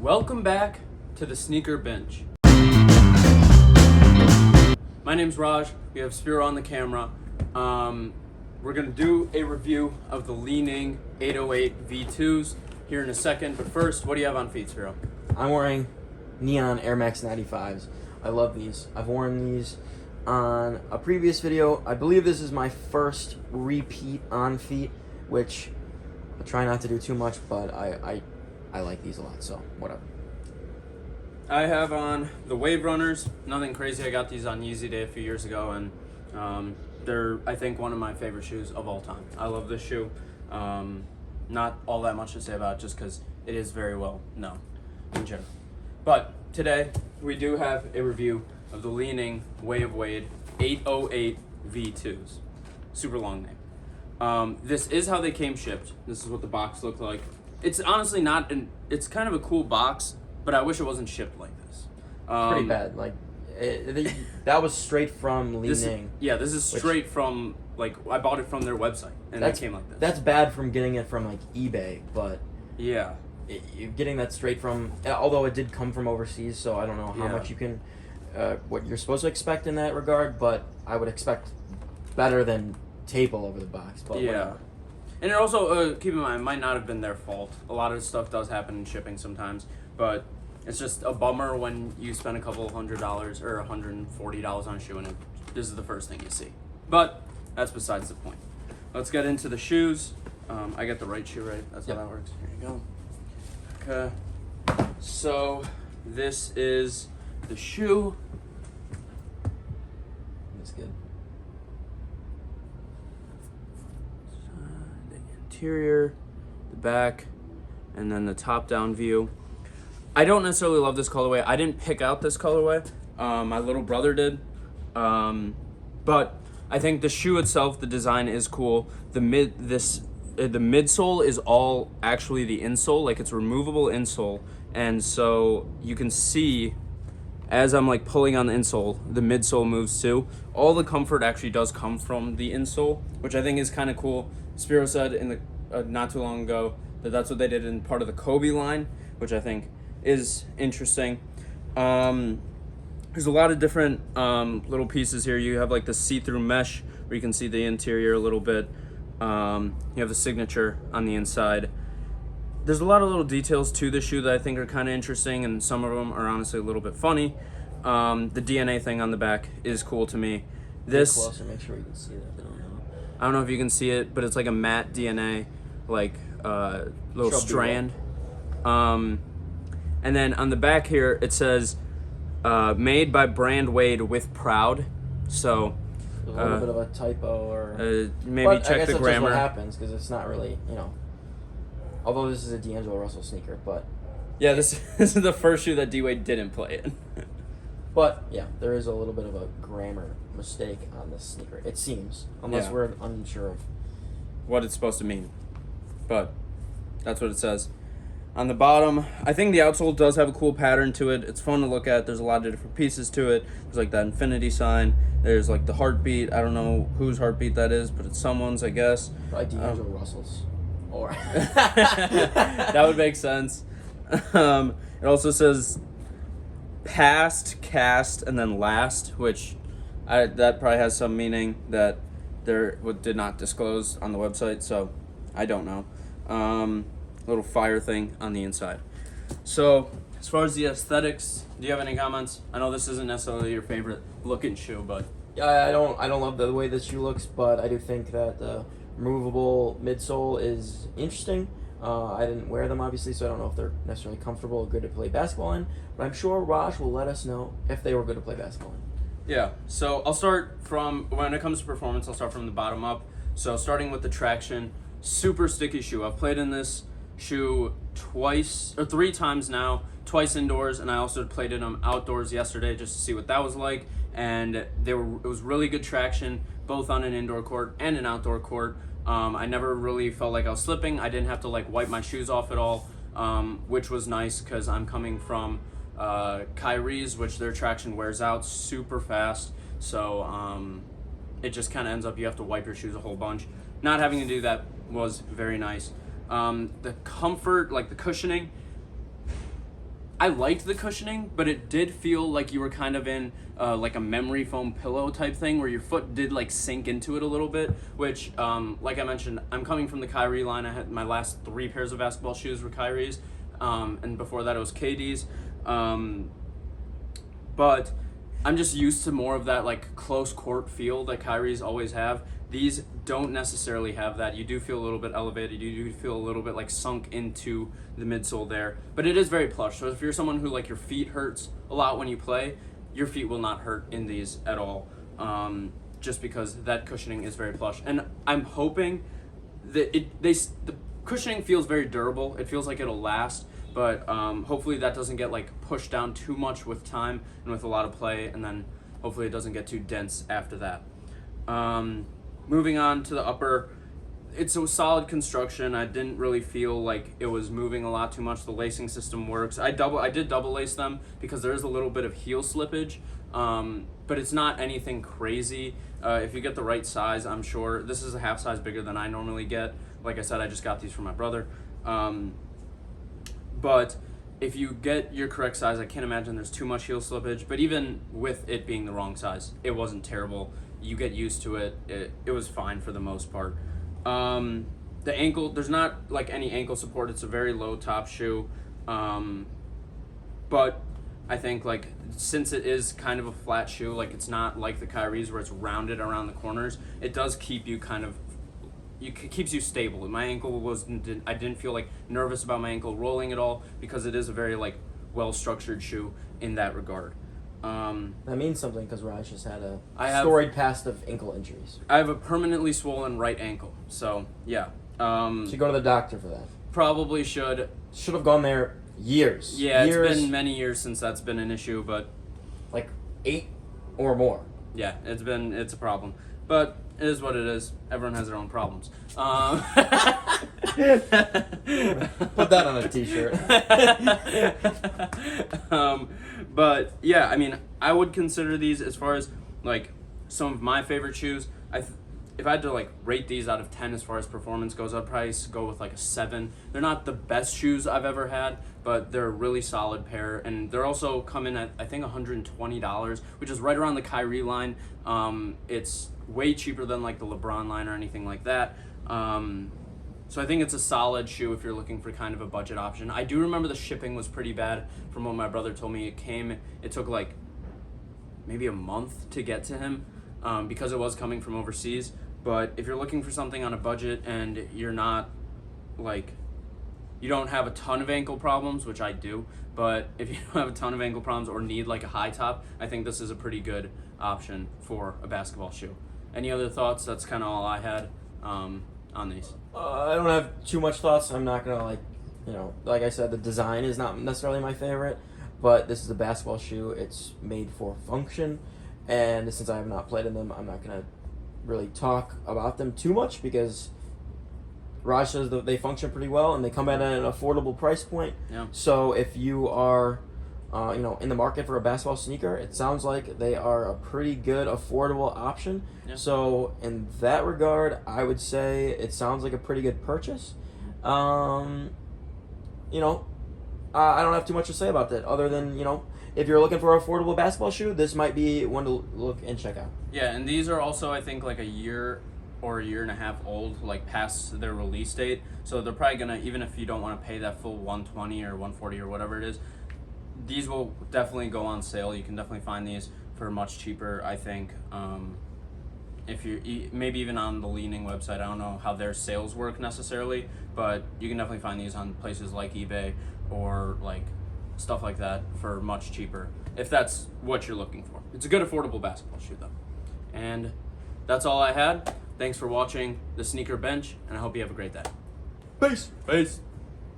Welcome back to the Sneaker Bench. My name's Raj. We have Spyro on the camera. We're going to do a review of the Li-Ning 808 V2s here in a second. But first, what do you have on feet, Spyro? I'm wearing neon Air Max 95s. I love these. I've worn these on a previous video. I believe this is my first repeat on feet, which I try not to do too much, but I like these a lot, so whatever. I have on the Wave Runners. Nothing crazy. I got these on Yeezy Day a few years ago, and they're, I think, one of my favorite shoes of all time. I love this shoe. Not all that much to say about it, just because it is very well known in general. But today, we do have a review of the Li-Ning Way of Wade 808 V2s. Super long name. This is how they came shipped. This is what the box looked like. It's honestly not it's kind of a cool box, but I wish it wasn't shipped like this. Pretty bad. Like, that was straight from Li-Ning. This is straight from, like, I bought it from their website, and it came like this. That's bad from getting it from, like, eBay, but... Yeah. You're getting that straight from... Although it did come from overseas, so I don't know how much you can... what you're supposed to expect in that regard, but I would expect better than tape all over the box. But yeah. whatever. And it also, keep in mind, it might not have been their fault. A lot of stuff does happen in shipping sometimes, but it's just a bummer when you spend a couple $100 or $140 on a shoe and this is the first thing you see. But that's besides the point. Let's get into the shoes. I get the right shoe, right? That's how that works. Here you go. Okay. So this is the shoe. That's good. Interior, the back, and then the top-down view. I don't necessarily love this colorway. I didn't pick out this colorway. My little brother did. But I think the shoe itself, the design is cool. The midsole is all actually the insole, like it's removable insole, and so you can see as I'm like pulling on the insole, the midsole moves too. All the comfort actually does come from the insole, which I think is kind of cool. Spyro said in the not too long ago that that's what they did in part of the Kobe line, which I think is interesting. There's a lot of different little pieces here. You have like the see-through mesh where you can see the interior a little bit. You have the signature on the inside. There's a lot of little details to the shoe that I think are kind of interesting, and some of them are honestly a little bit funny. The DNA thing on the back is cool to me. This, get closer, make sure you can see that. I don't know if you can see it, but it's like a matte DNA, like little strand. And then on the back here, it says, made by Brand Wade with Proud. So a little bit of a typo, or maybe check the grammar. Just what happens, because it's not really, although this is a D'Angelo Russell sneaker, but yeah, this is the first shoe that D-Wade didn't play in. But yeah, there is a little bit of a grammar mistake on this sneaker, it seems, unless we're unsure of what it's supposed to mean. But that's what it says. On the bottom, I think the outsole does have a cool pattern to it. It's fun to look at. There's a lot of different pieces to it. There's like that infinity sign. There's like the heartbeat. I don't know whose heartbeat that is, but it's someone's, I guess. Probably D'Angelo Russell's. Or that would make sense. It also says past, cast, and then last, which that probably has some meaning that did not disclose on the website, so I don't know. Little fire thing on the inside. So as far as the aesthetics, do you have any comments? I know this isn't necessarily your favorite looking shoe, but yeah, I don't love the way this shoe looks, but I do think that the removable midsole is interesting. I didn't wear them, obviously, so I don't know if they're necessarily comfortable or good to play basketball in, but I'm sure Raj will let us know if they were good to play basketball in. Yeah, so I'll start from, when it comes to performance, I'll start from the bottom up. So starting with the traction, super sticky shoe. I've played in this shoe three times now, twice indoors, and I also played in them outdoors yesterday just to see what that was like, and it was really good traction, both on an indoor court and an outdoor court. I never really felt like I was slipping. I didn't have to like wipe my shoes off at all, which was nice because I'm coming from Kyrie's, which their traction wears out super fast. So it just kind of ends up you have to wipe your shoes a whole bunch. Not having to do that was very nice. The comfort, like the cushioning, I liked the cushioning, but it did feel like you were kind of in like a memory foam pillow type thing where your foot did like sink into it a little bit, which like I mentioned, I'm coming from the Kyrie line. I had my last 3 pairs of basketball shoes were Kyrie's, and before that it was KD's. But I'm just used to more of that like close court feel that Kyrie's always have. These don't necessarily have that. You do feel a little bit elevated. You do feel a little bit like sunk into the midsole there. But it is very plush. So if you're someone who like your feet hurts a lot when you play, your feet will not hurt in these at all. Just because that cushioning is very plush. And I'm hoping that the cushioning feels very durable. It feels like it'll last. But hopefully that doesn't get like pushed down too much with time and with a lot of play. And then hopefully it doesn't get too dense after that. Moving on to the upper, it's a solid construction. I didn't really feel like it was moving a lot too much. The lacing system works. I did double lace them because there is a little bit of heel slippage, but it's not anything crazy. If you get the right size, I'm sure. This is a half size bigger than I normally get. Like I said, I just got these from my brother. But if you get your correct size, I can't imagine there's too much heel slippage. But even with it being the wrong size, it wasn't terrible. You get used to it. It was fine for the most part. The ankle, there's not like any ankle support. It's a very low top shoe. But I think like since it is kind of a flat shoe, like it's not like the Kyrie's where it's rounded around the corners, it does keep you kind of, keeps you stable. My ankle I didn't feel like nervous about my ankle rolling at all because it is a very like well-structured shoe in that regard. That means something because Raj has had a storied past of ankle injuries. I have a permanently swollen right ankle, so yeah. Should go to the doctor for that. Probably should. Should have gone there years. Yeah, it's been many years since that's been an issue, but like 8 or more. Yeah, it's a problem, but it is what it is. Everyone has their own problems. Put that on a t-shirt. But yeah, I mean, I would consider these as far as like some of my favorite shoes. If I had to like rate these out of 10 as far as performance goes, I'd probably go with like a 7. They're not the best shoes I've ever had, but they're a really solid pair, and they're also come in at I think $120, which is right around the Kyrie line. It's way cheaper than like the LeBron line or anything like that. So I think it's a solid shoe if you're looking for kind of a budget option. I do remember the shipping was pretty bad from what my brother told me. It took like maybe a month to get to him because it was coming from overseas. But if you're looking for something on a budget and you're not like, you don't have a ton of ankle problems, which I do, but if you don't have a ton of ankle problems or need like a high top, I think this is a pretty good option for a basketball shoe. Any other thoughts? That's kind of all I had on these. I don't have too much thoughts. I'm not gonna like I said, the design is not necessarily my favorite, but this is a basketball shoe. It's made for function, and since I have not played in them, I'm not gonna really talk about them too much because Raj says that they function pretty well and they come at an affordable price point. Yeah. So if you are in the market for a basketball sneaker, it sounds like they are a pretty good affordable option. Yeah. So in that regard, I would say it sounds like a pretty good purchase. I don't have too much to say about that other than, if you're looking for an affordable basketball shoe, this might be one to look and check out. Yeah, and these are also, I think, like a year or a year and a half old, like past their release date. So they're probably gonna, even if you don't want to pay that full $120 or $140 or whatever it is, these will definitely go on sale. You can definitely find these for much cheaper, I think. If you maybe even on the Li-Ning website, I don't know how their sales work necessarily, but you can definitely find these on places like eBay or like stuff like that for much cheaper if that's what you're looking for. It's a good affordable basketball shoe though. And that's all I had. Thanks for watching the Sneaker Bench, and I hope you have a great day. Peace. Peace.